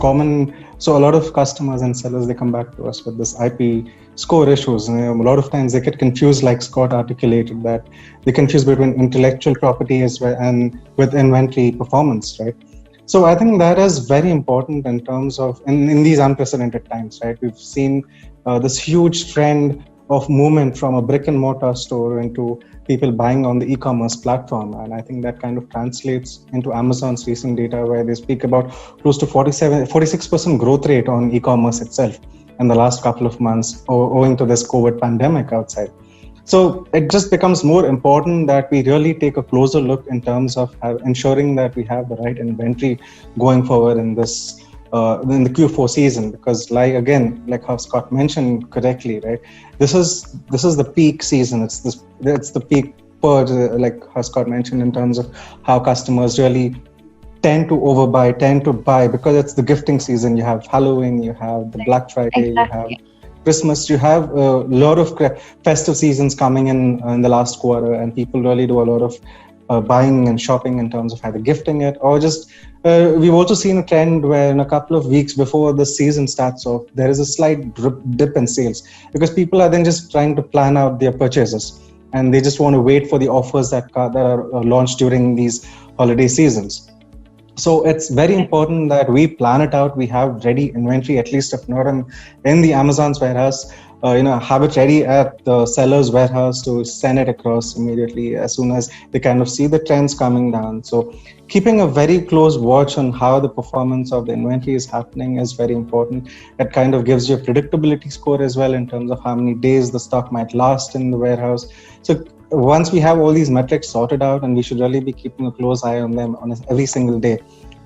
common. So a lot of customers and sellers, they come back to us with this IP score issues. And, a lot of times they get confused, like Scott articulated, that they confuse between intellectual property as well and with inventory performance, right? So I think that is very important in terms of, in these unprecedented times, right? We've seen this huge trend of movement from a brick and mortar store into people buying on the e-commerce platform. And I think that kind of translates into Amazon's recent data, where they speak about close to 46% growth rate on e-commerce itself in the last couple of months, owing to this COVID pandemic outside. So it just becomes more important that we really take a closer look in terms of ensuring that we have the right inventory going forward in this in the Q4 season, because like how Scott mentioned correctly, right? This is the peak season. It's the peak purge, like how Scott mentioned, in terms of how customers really tend to buy because it's the gifting season. You have Halloween, you have the Black Friday, you have Christmas, you have a lot of festive seasons coming in the last quarter, and people really do a lot of buying and shopping in terms of either gifting it or just we've also seen a trend where in a couple of weeks before the season starts off, there is a slight dip in sales because people are then just trying to plan out their purchases and they just want to wait for the offers that are launched during these holiday seasons. So it's very important that we plan it out. We have ready inventory, at least if not in the Amazon's warehouse, have it ready at the seller's warehouse to send it across immediately as soon as they kind of see the trends coming down. So keeping a very close watch on how the performance of the inventory is happening is very important. It kind of gives you a predictability score as well in terms of how many days the stock might last in the warehouse. So once we have all these metrics sorted out, and we should really be keeping a close eye on them on every single day,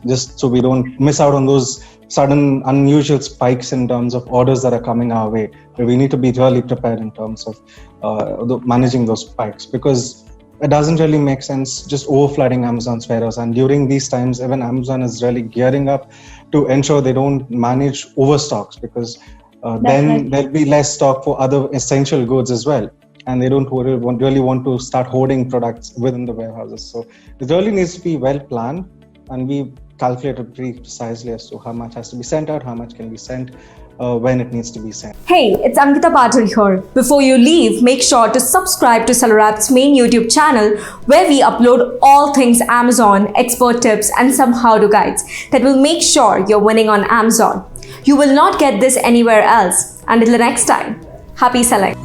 just so we don't miss out on those sudden unusual spikes in terms of orders that are coming our way. But we need to be really prepared in terms of managing those spikes, because it doesn't really make sense just overflooding Amazon's warehouse. And during these times, even Amazon is really gearing up to ensure they don't manage overstocks, because then there'll be less stock for other essential goods as well. And they don't really want to start hoarding products within the warehouses. So it really needs to be well planned, and we calculated pretty precisely as to how much has to be sent out, how much can be sent, when it needs to be sent. Hey, it's Ankita Patil here. Before you leave, make sure to subscribe to SellerApp's main YouTube channel, where we upload all things Amazon, expert tips, and some how-to guides that will make sure you're winning on Amazon. You will not get this anywhere else. Until the next time, happy selling.